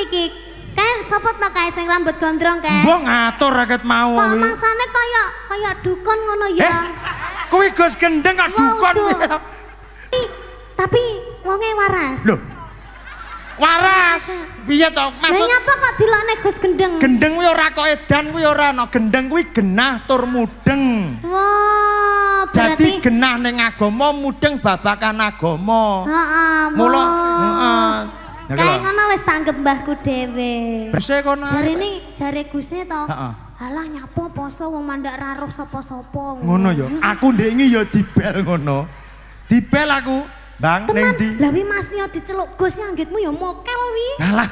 niki. Kayak sapa to kae sing rambut gondrong kae? Mbok ngatur raket mau. Kok mangsane kaya dukun ngono ya. Kuwi Gus Gendeng kok dukun. Tapi wonge waras. Lho. Waras. Piye to? Maksud ngapa kok dilokne Gus Gendeng? Gendeng kuwi ora kok edan kuwi ora ana. Gendeng kuwi genah tur mudeng. Wah, Jadi berarti genah ning agama mudeng babakan agama. heeh. Mula heeh. Kayak ngono wis tanggep mbahku dhewe. Bese kono. Jare Gusne to. Heeh. Alah nyapo poso wong mandak ra roh sapa-sapa. Ngono ya. Aku ndek iki ya dibel ngono. Dibel aku. Bang ning ndi? Lah wi Mas yo diceluk Gus nyanggitmu ya mokel wi. Alah.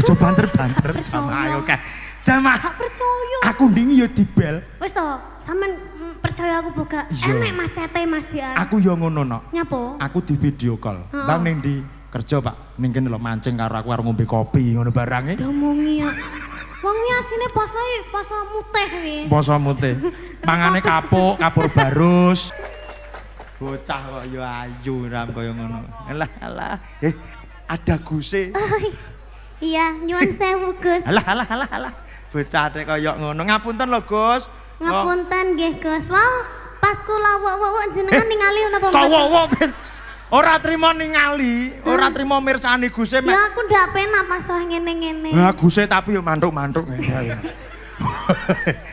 Aja banter-banter jamaah ayo kae. Jamaah. Percaya. Aku ndek iki ya dibel. Wis to, sampean percaya aku boga. Enek Mas Tete Mas ya. Aku ya ngono no. Nyapo? Aku di video call. Bang ning ndi? Kerja Pak. Ning kene lho mancing karo aku arep ngombe kopi ngono barange. Domongi ya. Wong wi asine poso mutih wi. Poso mutih. Mangane kapuk, kapur barus. Bocah kok ya ayu ram kaya ngono. Alah. Ada Guse. Iya, nyuwun sewu Gus. Alah. Bocah nek kaya ngono. Ngapunten lho Gus. Ngapunten nggih Gus. Wau, pas kula wok-wok jenengan ningali napa mboten? Kok wok ora trimo ningali, ora trimo mirsani Guse. Ya aku ndak penak pas ngene-ngene. Lah Guse tapi yo mantuk-mantuk.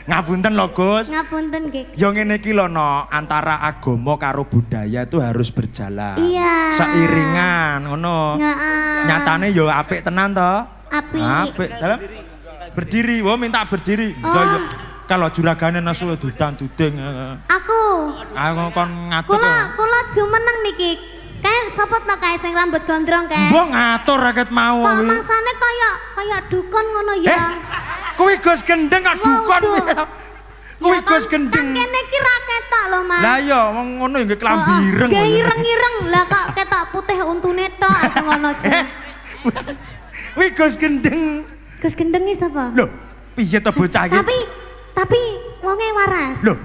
Ngapunten lho Gus. Ngapunten nggih. Ya ngene iki lho no, antara agama karo budaya itu harus berjalan. Iya. Seiringan ngono. Heeh. Nyatane yo apik tenan to? Apik. Dalam berdiri, wah minta berdiri. Ya kalau juragane nesu dudang-duding. Aku Kon ngatur. Kula jumeneng niki. Kayak sapa to kae sing rambut gondrong kae? Mbok ngatur raket mau. Kok mangsane kaya dukun ngono ya. Kuwi Gus Gendeng kok dukun. Kuwi Gus Gendeng. Kene iki ra ketok lho Mas. Lah iya wong ngono ya nggih klambi ireng. Nggih ireng-ireng. Lah kok ketok putih untune tok aku ngono aja. Kuwi Gus Gendeng. Gus Gendeng iki sapa? Lho, piye to bocah iki? Tapi wonge waras. Lho.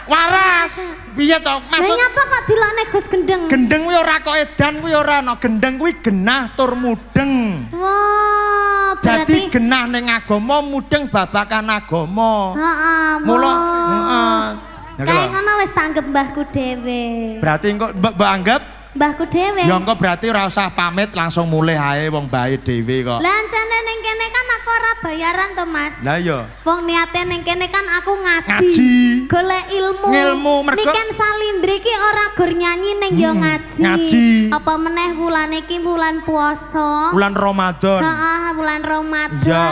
Waras. Piye to? Maksud ngapa kok dilokne Gus Gendeng? Gendeng kuwi ora kok edan kuwi ora ana. Gendeng kuwi genah tur mudeng. Wah, Jadi genah ning agama mudeng babakan agama. Heeh. Mula heeh. Kayak ngono wis tanggep mbahku dhewe. Berarti engko mbok anggap Mbahku dhewe. ya engko berarti ora usah pamit langsung mulai ae wong bae dhewe kok. Lah jane ning kene kan aku ora bayaran to Mas. Lah iya. Wong niate ning kene kan aku ngaji. Ngaji. Golek ilmu. Ngilmu mergo Niken Salindri ki ora gur nyanyi ning yo ngaji. Ngaji. Apa meneh wulan iki wulan puasa. Bulan Ramadan. Heeh, bulan Ramadan. Iya.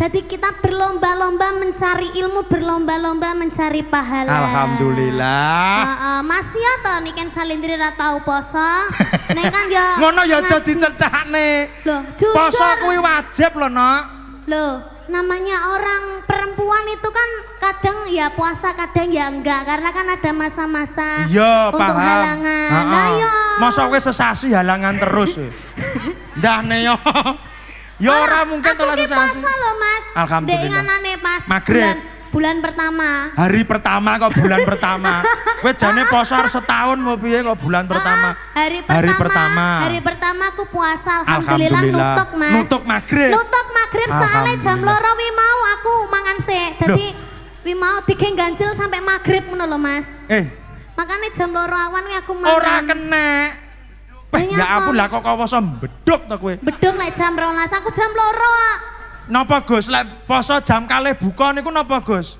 Jadi kita berlomba-lomba mencari ilmu, berlomba-lomba mencari pahala. Alhamdulillah. Heeh, Mas ya to niken Salindri ra tau poso. Nek kan ya Ngono ya aja dicethakne. Loh, jujur. Poso kuwi wajib lho, Nok. Loh, namanya orang perempuan itu kan kadang ya puasa, kadang ya enggak. Karena kan ada masa-masa Iya, untuk paham. halangan. Nah, yo. Masa kowe sesasi halangan terus. Ndahne yo. Ya ora mungkin to Aku ki sesasi. puasa loh Mas. Alhamdulillah. Dek nganane pas Maghrib. bulan pertama. Hari pertama kok bulan pertama. Kowe jane poso setahun mau piye kok bulan pertama? Hari pertama aku puasa. Alhamdulillah nutuk Mas. Nutuk maghrib. Nutuk maghrib soalnya jam loro wi mau aku mangan sik. Jadi wi mau digeng ganjil sampai maghrib ngono lho Mas. Makanya jam loro awan wi aku mangan. Ora kena. Ya ampun lah kok poso beduk to kowe. Beduk lek jam 12 aku jam loro. Napa Gus lek poso jam kalih buka niku napa Gus?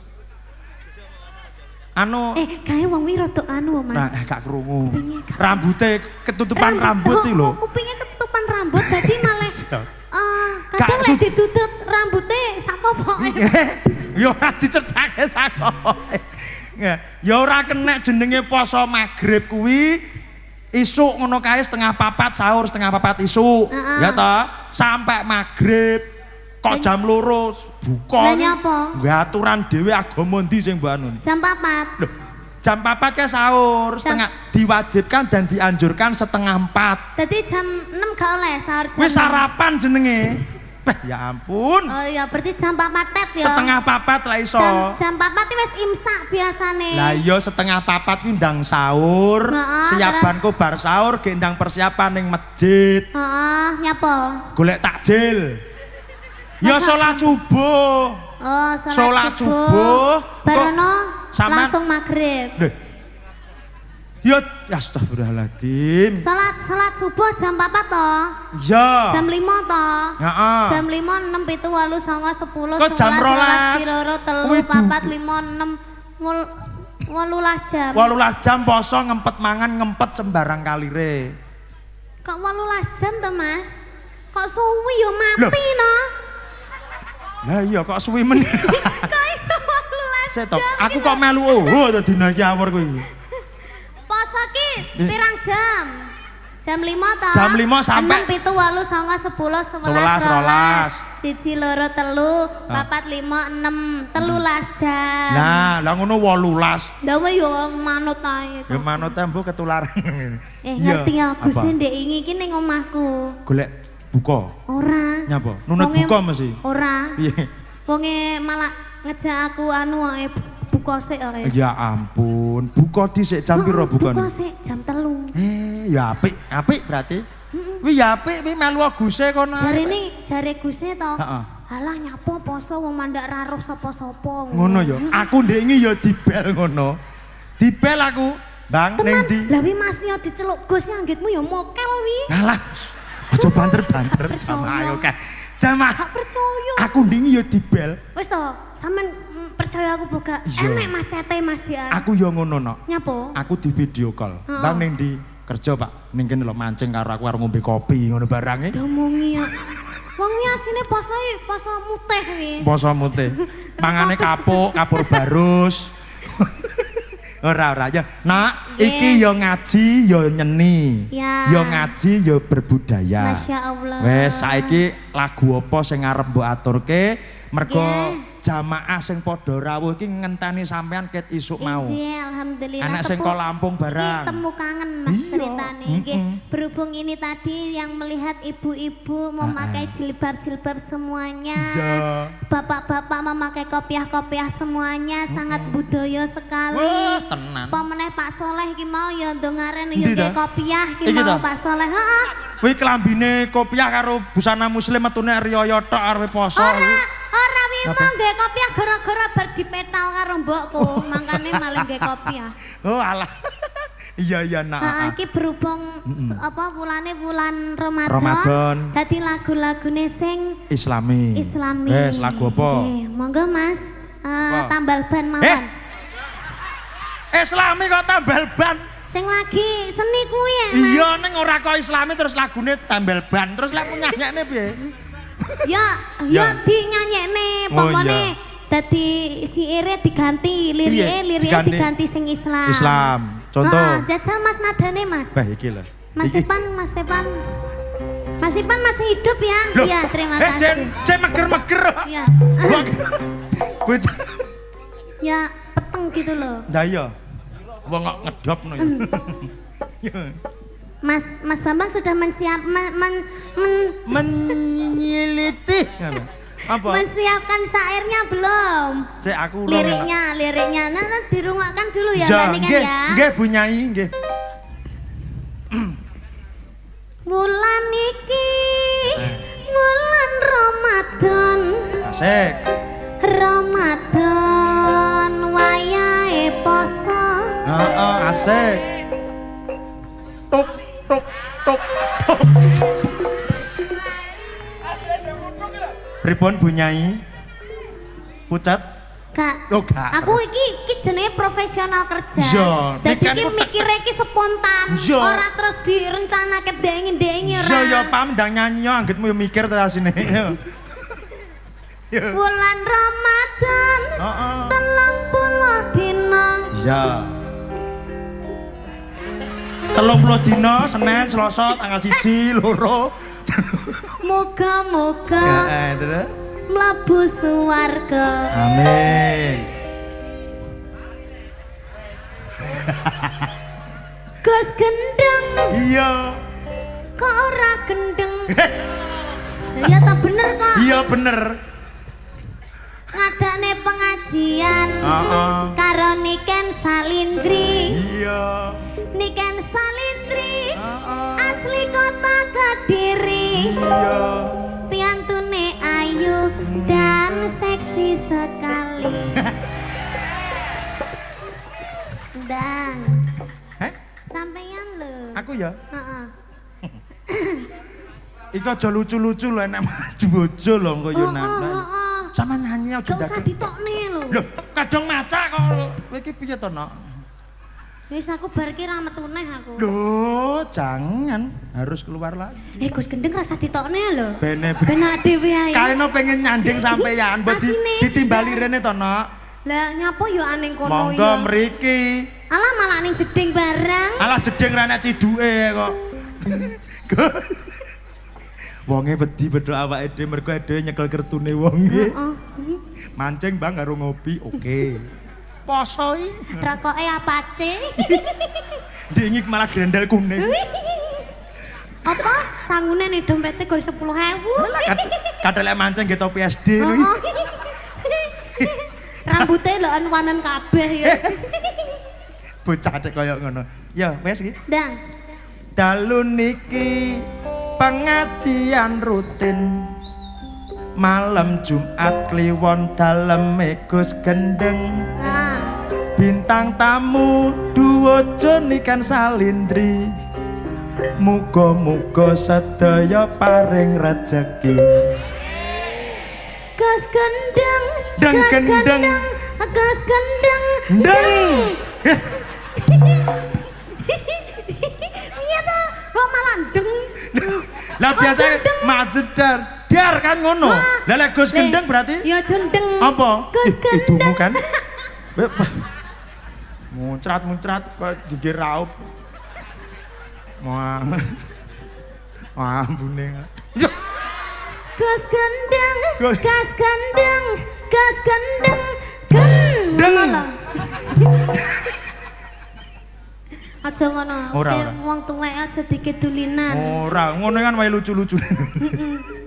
Anu kae wong wi rada anu Mas. Nah, gak krungu. Rambute ketutupan rambut iki lho. Kupinge ketutupan rambut dadi malah kadang lek ditutut rambute sak pokoke. Ya ora dicethake sak pokoke. Ya ora kena jenenge poso maghrib kuwi isuk ngono kae setengah 4 sahur setengah 4 isuk. Ya toh, sampai maghrib kok jam 2 buka. Lah nyapa? Nggih aturan dhewe agama ndi sing mbok anu? Jam 4. Loh, jam 4 ke sahur, setengah diwajibkan dan dianjurkan setengah 4. Dadi jam 6 gak oleh sahur jam. Wis sarapan jenenge. Ya ampun. Oh iya, berarti jam 4 ya. Setengah 4 lah iso. Jam 4 iki wis imsak biasane. Lah iya setengah 4 kuwi ndang sahur. Siapanku bar sahur ge ndang persiapan ning masjid. Heeh, nyapa? Golek takjil. Ya salat subuh. Oh, salat subuh. Barono langsung maghrib. Ya astagfirullahaladzim. Salat subuh jam 4 toh? Iya. Jam 5 toh? Heeh. Jam 5, 6, 7, 8, 9, 10, 11, kok jam 12, 13, 4, 5, 6, 18 jam. 18 jam poso ngempet mangan ngempet sembarang kalire. Kok 18 jam toh Mas? Kok suwi ya mati no? Lah iya kok suwi men. Kok iso 18 jam? Aku kok melu dadi naki awur kuwi. Poso ki pirang jam? Jam 5 toh? Jam 5 sampai 6, 7, 8, 9, 10, 11, 12, 1, 2, 3, 4, 5, 6, 13 jam. Nah, lah ngono 18. Dawe yo manut ae. Ya manut tembo ketularan. Ngerti ya, Gusti ndek iki ning omahku. Golek buka. Ora. Nyapa? Nunut buka mesti. Ora. Piye? Wonge malah ngejak aku anu ae buka sik ae. Ya ampun, buka dhisik jam piro bukane? Buka sik jam 3. Ya apik berarti. Wi ya apik, wi melu Guse kono. Jare Guse to. Heeh. Halah nyapo poso wong mandak ra roh sapa-sapa. Ngono ya. Aku ndek iki ya dibel ngono. Dibel aku, Bang, ning ndi? Lah wi Mas yo diceluk Gus anggitmu ya mokel wi. Alah. Aja banter-banter jamaah oke. Jamaah. Gak percaya. Aku ndek iki ya dibel. Wis to, sampean percaya aku boga. Enek Mas Tete Mas ya. Aku ya ngono no. Nyapo? Aku di video call. Bang ning ndi? Kerja, Pak. Ning kene lho mancing karo aku ngombe kopi ngono barange. Domongi ya. Wong iki asline poso mutih wi. Poso mutih. Mangane kapuk, kapur barus. Ora ya. Nak, iki yo ngaji yo nyeni. Yo ngaji yo berbudaya. Masya Allah. Wes saiki lagu apa sing arep mbok aturke mergo jamaah sing padha rawuh iki ngenteni sampean ket isuk mau. Iya, alhamdulillah. Anak sing kok Lampung barang. Temu kangen Mas ceritane. Nggih, berhubung ini tadi yang melihat ibu-ibu memakai jilbab-jilbab semuanya. Bapak-bapak memakai kopiah-kopiah semuanya sangat budaya sekali. Wah, tenan. Pemeneh Pak Soleh iki mau ya ndongaren ya nggih kopiah iki mau Pak Soleh. Heeh. Kuwi klambine kopiah karo busana muslim metune riyo tok arepe poso. Ora wi mau nggih kopiah gara-gara bar dipetal karo mbokku, makane malah nggih kopiah. Oh alah. Iya nak. Heeh, iki berhubung apa bulan Ramadan. Dadi lagu-lagune sing Islami. Wes lagu apa? Nggih, monggo Mas. Tambal ban mawon. Islami kok tambal ban? Sing lagi seni kuwi ya, Mas. Iya ning ora kok Islami terus lagune tambal ban. Terus lek nyanyekne piye? Ya dinyanyekne pomone dadi siire diganti, lirike diganti sing Islam. Islam. Contoh. Jajal Mas nadane Mas. Bah iki lho. Mas Ipan masih hidup ya? Iya, terima kasih. Cek meger-meger. Iya. Gue ya peteng gitu loh. Lah iya. Wong kok ngedopno ya. Mas Bambang sudah menyiliti apa? Mensiapkan syairnya belum? Aku liriknya. Nah, dirungokkan dulu ya Mbak Niken ya. Nggih, Bu Nyai, nggih. Bulan iki bulan Ramadan. Asik. Ramadan wayahe poso. Heeh, asik. Tuk. Pripun Bu Nyai? Pucat? Kak, oh, gak. Aku iki jenenge profesional kerja. Dadi iki mikire iki spontan. Ora terus direncanake dengi-dengi ora. Ya paham ndang nyanyi yo anggitmu yo mikir to asine. Bulan Ramadan. 30 dina. Iya. 30 dina Senin, Selasa, tanggal 1, 2. Moga-moga. Mlebu swarga. Amin. Gus gendeng. Iya. Kok ora gendeng? Ya tak bener kok. Iya bener. Ngadakne pengajian. Karo Niken Salindri. Iya. Niken Salindri. Asli kota Kediri. Iya. Piantune ayu dan seksi sekali. Dan sampeyan lho. Aku ya. Heeh. Iku aja lucu-lucu lho enek maju bojo lho engko yo nak. Sama nyanyi aja ndak. Gak usah ditokne lho. Lho, kadang maca kok. Kowe iki piye to, Nok? Wis aku bar ki ra metu neh aku. Loh, jangan harus keluar lagi. Gus Gendeng rasa ditokne lho. Bene. Benak dhewe ae. Kaeno pengen nyanding sampeyan, mbok ditimbali rene to, Nok. Lah nyapa yo aning kono ya. Monggo mriki. Alah malah ning jeding bareng. Alah jeding ra nek ciduke kok. Wonge wedi bedhok awake dhewe mergo dhewe nyekel kertune wonge. Mancing Bang karo ngopi, oke. Poso iki. Rokoke apace? Dingik malah grendel kuning. Apa? Sangune nih dompete gol 10.000. Kadhelek mancing nggih topi SD kuwi. Rambutnya lho wanen kabeh ya. Bocah dek kaya ngono. Ya, wes iki. Dang. Dalu niki pengajian rutin. Malam Jumat kliwon daleme Gus Gendeng. Nah. Bintang tamu duwojo Niken Salindri. Muga-muga sedaya paring rejeki. Gus Gendeng, Deng Gus gendeng. Gendeng, Gus Gendeng. Deng. Iya toh, kok malah deng. Lah biasa maju dar kan ngono. Lah lek Gus Gendeng berarti ya jendeng. apa? Gus Idumu Gendeng. kan. Muncrat-muncrat kok digir raup. Wah. Wah, ampune. Yo. Gus Gendeng, Gus. Gus Gendeng, Gus Gendeng. Gendeng. Aja ngono. Ora, Kayak ora. wong tuwek aja dikedulinan. Ora, ngono kan wae lucu-lucu.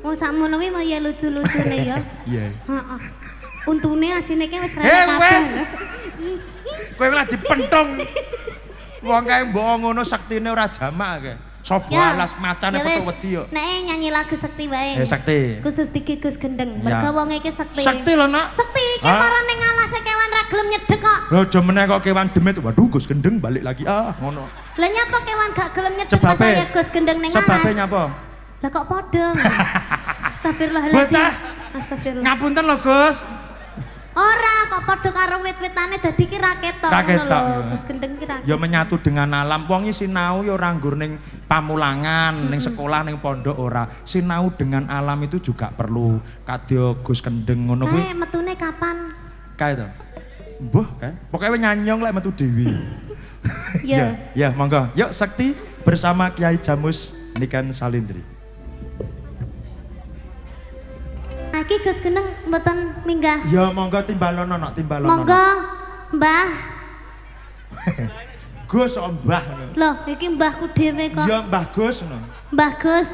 Wong sakmono kuwi ya lucu-lucune ya. Iya. Heeh. Untune asine ki wis Heh, rene wes. kabeh. Kowe lah dipentong. Wong kae mbok ngono sektine ora jamak kae. Sopo Ya, alas macane ya petu wis. wedi yo. Nek nyanyi lagu sekti wae. Sakti. Khusus iki Gus Gendeng. Ya. Mergo wong iki sekti. Sakti lho, Nak. Sekti iki Hah? para ning alase kewan ra gelem nyedek kok. Aja meneh kok kewan demit. Waduh, Gus Gendeng balik lagi. Ngono. Lah nyapa kewan gak gelem nyedek pas Sebabe. saya Gus Gendeng ning alas. Sebabe nyapa? Lah kok padha. Astagfirullahaladzim. Bocah. Astagfirullah. Ngapunten lho, Gus. Ora kok padha karo wit-witane dadi ki ra ketok Ra ngono ketok, lho. ya. Gus Gendeng ki ra. Ya menyatu dengan alam. Wong iki sinau ya ora nggur ning pamulangan, ning sekolah, ning pondok ora. Sinau dengan alam itu juga perlu. Kadya Gus Gendeng ngono kuwi. Kae metune kapan? Kae to. Mbuh, kae. Pokoke nyanyong lek metu dhewe. Ya. Ya, monggo. Yuk Sakti bersama Kiai Jamus Niken Salindri. Iki Gus Gendeng mboten minggah. Ya monggo timbalono nok timbalono. Monggo, Mbah. Gus kok Mbah. Loh, iki mbahku dhewe kok. Ya Mbah Gus ngono. Mbah Gus.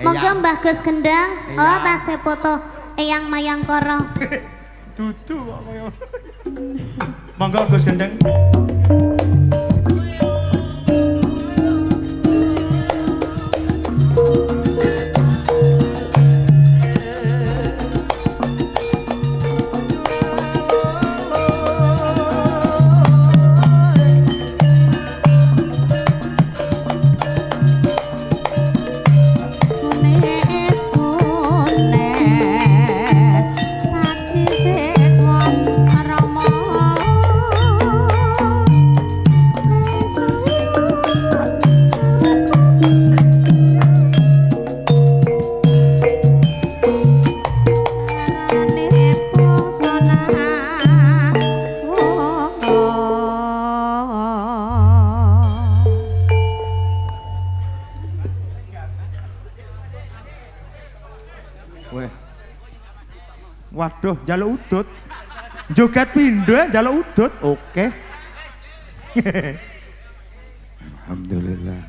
Monggo Mbah Gus Gendeng. Oh, Eyang. tasih foto Eyang Mayangkara. Dudu kok kaya. Monggo Gus Gendeng. Kunes kunes saji seswa rama Arane pongsona Weh. Waduh, njaluk udut. Joget pindho njaluk udut. Oke. Alhamdulillah.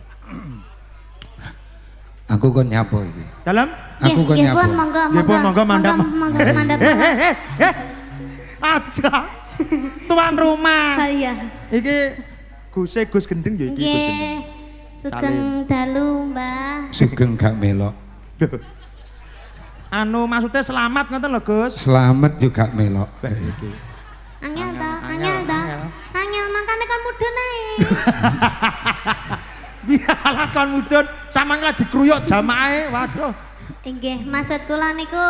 Aku Aku kon nyapa iki. Dalam? Aku kon Nggih nyapa. pun monggo Nggih pun monggo mandap. Monggo mandap. Aja. Tuan rumah. Oh iya. Iki Gus Gendeng ya iki Gus Gendeng. Nggih. Sugeng dalu, Mbah. Sugeng gak melok. Anu maksudnya selamat ngoten lho Gus. Selamat juga melok. Iki. Angel ta. Angel makane kan mudun ae. Biarlah kon mudun sampean lah dikruyuk jamaahe. Waduh. Nggih, maksud kula niku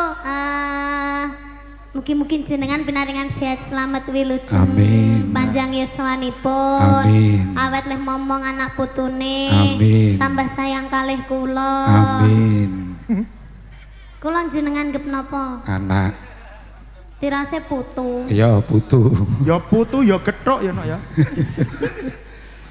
mugi-mugi jenengan pinaringan sehat selamat wilujeng. Amin. Panjang yuswanipun. Amin. Awet leh momong anak putune. Amin. Tambah sayang kalih kula. Amin. Kula jenengan gep napa? Anak. Tirase putu. Ya putu. Ya putu ya gethuk ya nok ya.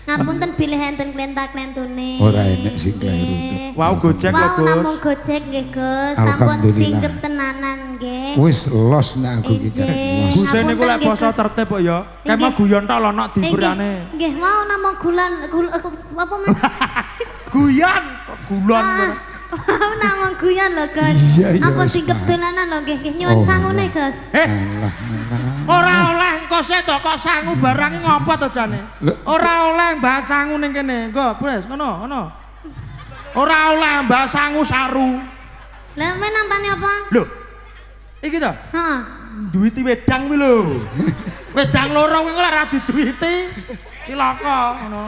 Ngapunten bilih enten klenta-klentune. Ora enek sing keliru. Nggih. Wow Gojek lho Wau Gus. namung Gojek nggih Gus. Sampun Alhamdulillah. tinggep tenanan nggih. Wis los nek aku iki karek Injih. los. Guse niku lek Ngapunten, poso Gus. tertib kok ya. Kayak mau Inggih. guyon tok lho nok diberane. Nggih, mau namung apa Mas? Guyon kok gulon. Mau namung guyon lho Gus. Iya, iya, Ampun wis, tinggep Mas. dolanan lho nggih. Nggih nyuwun Oh, sangune Gus. Alah. Ora oleh engko sik to kok sangu barang ngopo to jane? Lho. Ora oleh mbah sangu ning kene. Engko, Bres, ngono. Ora oleh mbah sangu saru. Lah men nampane apa? Lho. Iki to, Heeh. duwiti wedang kuwi lho. Wedang loro kuwi ora diduwiti. Cilaka ngono.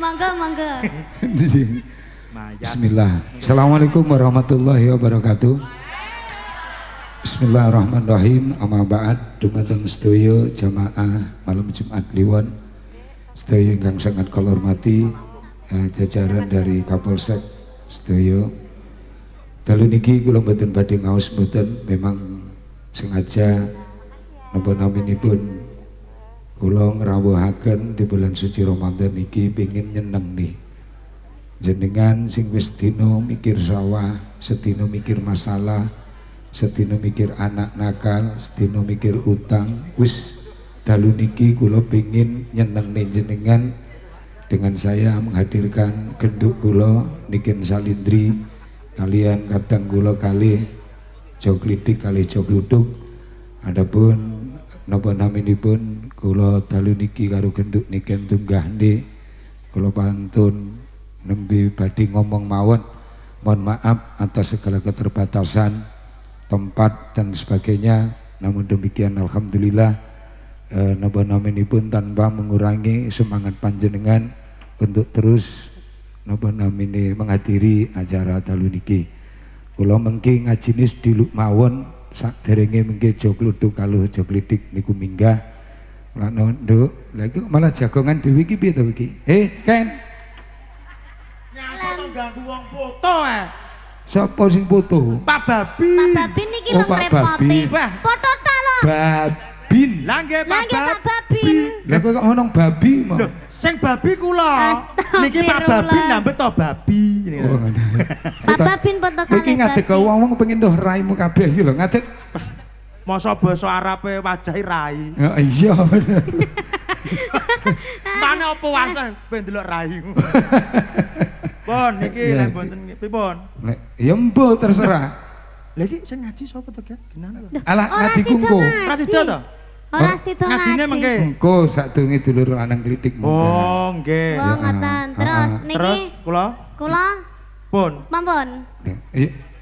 Monggo. Mayat. Bismillah. Assalamualaikum warahmatullahi wabarakatuh. Bismillahirrahmanirrahim. Amma ba'd dumateng sedaya jamaah malam Jumat Kliwon. Sedaya ingkang sangat kula hormati jajaran dari Kapolsek sedaya. Dalu niki kula mboten badhe ngaos mboten, memang sengaja napa naminipun kula ngrawuhaken di bulan suci Ramadan niki pengin nyeneng nih. Jenengan sing wis dina mikir sawah, sedina mikir masalah, sedina mikir anak nakal, sedina mikir utang, wis dalu niki kula pengin nyenengne jenengan dengan saya menghadirkan genduk kula Niken Salindri kalian kadang kula kalih Joglidik kalih Joglutuk. Adapun napa naminipun kula dalu niki karo genduk Niken Tunggahne kula pantun nembe badhe ngomong mawon. Mohon maaf atas segala keterbatasan tempat dan sebagainya. Namun demikian alhamdulillah napa naminipun tanpa mengurangi semangat panjenengan untuk terus napa namine menghadiri acara dalu niki. Kula mengki ngajine sediluk mawon saderenge mengki Joglutuk kalau Joglidik niku minggah. Lan nduk, lha iki malah jagongan dhewe iki piye to iki? Ken. Nyapa ganggu wong foto Sapa sing foto? Pak Babi. Pak Babi niki Oh, lho Pak ngrepoti. Babi. Wah. Foto ta lho. Babin. Lah nggih Lah nggih Pak Babi. Lah kok ngomong babi mau. Lho, sing babi kula. Niki Pak Astagfirullah. Babi ndambet to babi. Oh, Pak Babin foto Iki kalih ngadeg Babi. wong pengen ndoh raimu kabeh iki lho, ngadeg. Masa basa Arabe wajahe rai. Ya iya bener. Mane apa wasan ben delok raimu. Pon niki Iya. lek mboten pripun? Nek ya mbuh terserah. Lah iki sing ngaji sapa to, Gen? Genane lho. Alah Ora ngaji sida kungko. ngaji. Ora sida to? Ora sida Ngajine ngaji. mengke. Kungko sadurunge dulur lanang klitik munggah. Oh, nggih. Wong ngoten. Terus Terus niki kula kula pun. mampun.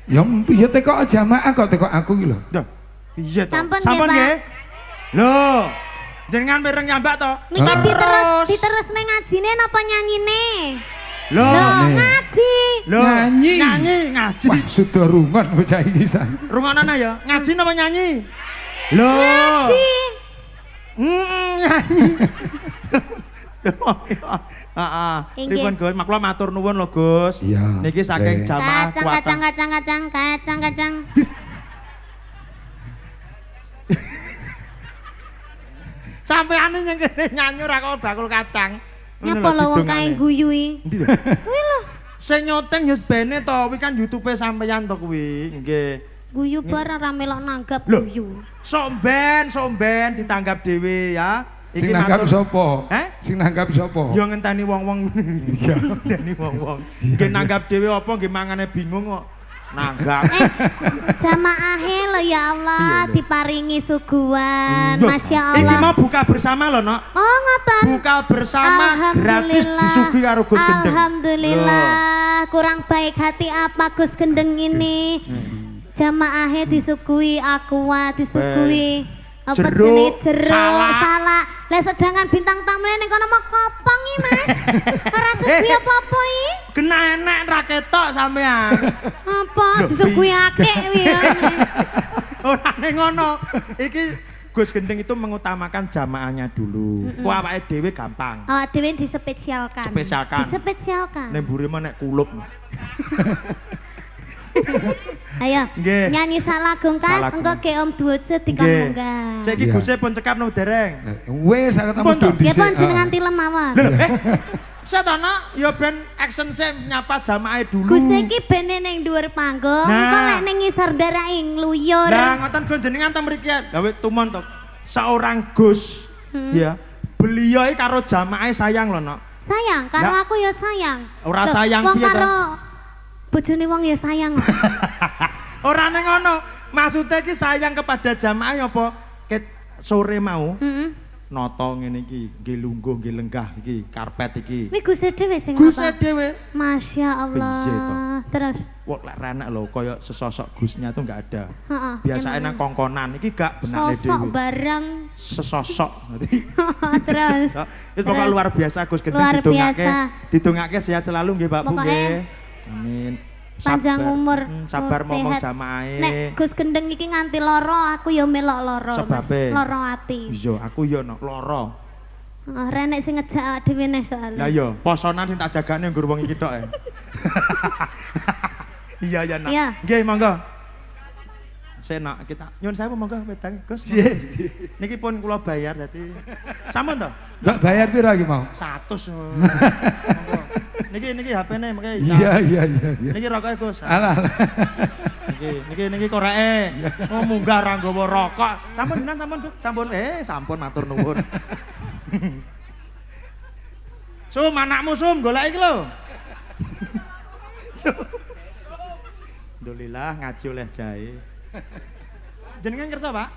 Ya ya teko jamaah kok teko aku iki lho. Duh. Piye to? Sampun nggih, Sampun Pak. nggih. Lho, jenengan mireng nyambak to? Niki Terus. diterus ning ngajine napa nyanyine? Lho, Nih. Ngaji. lho. Nyanyi. Nyanyi, ngaji. Wah, sudah rungan bocah iki san. Rungono ya. Ngaji napa nyanyi? Lho. Ngaji. Nyanyi. Heeh. Inggih. Pripun Gus? Makula matur nuwun lho Gus. Iya, Niki saking Re. jamaah Kacang kuatan. kacang. Sampeyan yang kene nyanyi ora kok bakul kacang. Ngono Nyapa lho lho wong didongane. kae guyu iki? Endi to? Kuwi lho. Sing nyoteng ya bene to, kuwi kan YouTube sampeyan to kuwi. Nggih. Guyu bareng ra melok nanggap Lho. guyu. Somben ditanggap dhewe ya. Sing nanggap sapa? Heh? Sing nanggap sapa? Ya ngenteni wong-wong. Iya, ngenteni wong-wong. Nggih nanggap dhewe apa nggih mangane bingung kok. Nanggap. Jamaahe lo ya Allah diparingi suguhan. Masya Iki Allah. mau buka bersama lho, Nok. Oh ngoten. Buka bersama gratis disuguhi karo Gus Gendeng. Alhamdulillah. Kurang baik hati apa Gus Gendeng ini? Jamaahnya disuguhi aqua, disuguhi apa Jeruk, jenis jeruk, salak. salak. Lah sedangkan bintang tamunya ning kono mau kopong iki, Mas. Ora suguhi apa-apa iki. Kena enek ra ketok sampean. Apa disuguhi akeh kuwi ya. Ora ning ngono. Iki Gus Gendeng itu mengutamakan jamaahnya dulu. Ku awake dhewe gampang. Awak dhewe disepesialkan. Spesialkan. Disepesialkan. Nek mburi nek kulup. Ayo, Nggih. nyanyi salagung kas, Salagung. engko ke Om Duojo dikon munggah. Saiki Iya. Gusé pun cekap no dereng. Wes aku Pun ketemu toh? Nggih dhisik. pun jenengan tilem mawon. Satana ya ben action saya nyapa jamaah dulu. Gus iki bene ning dhuwur panggung, Nah. engko lek ning ngisor daerah ngluyur. Lah ngoten Gus jenengan ta mriki gawe tumon to. Seorang Gus ya. Beliau iki karo jamaah sayang lho, Nok. Sayang, karo Lah. aku ya sayang. Ora Loh, sayang wong piye to? karo bojone wong ya sayang. Ora ning ngono. Maksudnya iki sayang kepada jamaah apa ket sore mau Heeh. noto ngene iki, nggih lungguh, nggih lenggah iki, karpet iki. Kuwi Gus dhewe sing Gus ngapa? dhewe. Masya Allah. Piye to? Terus, Wah lek renek lho kaya sesosok Gusnya tuh enggak ada. heeh. Biasanya nang kongkonan iki gak benake sosok dhewe. barang. Sesosok. Terus. Itu pokoknya luar biasa Gus Gendeng Luar didongake. biasa. Didongake sehat selalu nggih Pak Bu Pokoknya nggih. Amin. Panjang Sabar. umur, Sabar oh, ngomong sehat. jamaahe. Nek Gus Gendeng iki nganti loro, aku ya melok loro, Mas. Sebabe? Loro ati. Iya, aku ya no, loro. Renek sing ngejak dhewe neh soalnya. Lah iya, posonan sing tak jagane nggur wong iki tok. Iya ya nak. Iya. Nggih monggo. Senak kita nyuwun sewu monggo wedang Gus. Niki pun kula bayar dadi. Sampun to? Mbak bayar piro iki mau? 100. Monggo. Niki HP-ne mengke. Iya. Niki rokoke Gus. Alah. Niki koreke. Oh munggah ra nggawa rokok. Sampun Gus, sampun. Sampun matur nuwun. Sum anakmu Sum golek iki lho. Alhamdulillah ngaji oleh jahe. Jenengan kersa, Pak?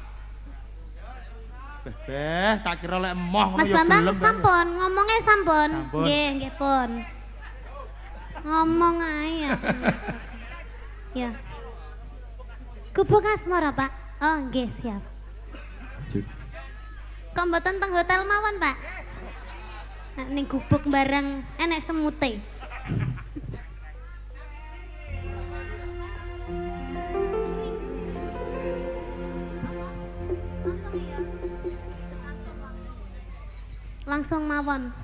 Tak kira lek emoh ngono Mas ya Bambang gelem. sampun, ngomongnya sampun. Sampun. Nggih pun. Ngomong ae aku. Ya. Gubuk asmara, Pak. Oh, nggih siap. Kok mboten teng hotel mawon, Pak? Ning gubuk bareng enek semute. Langsung mawon.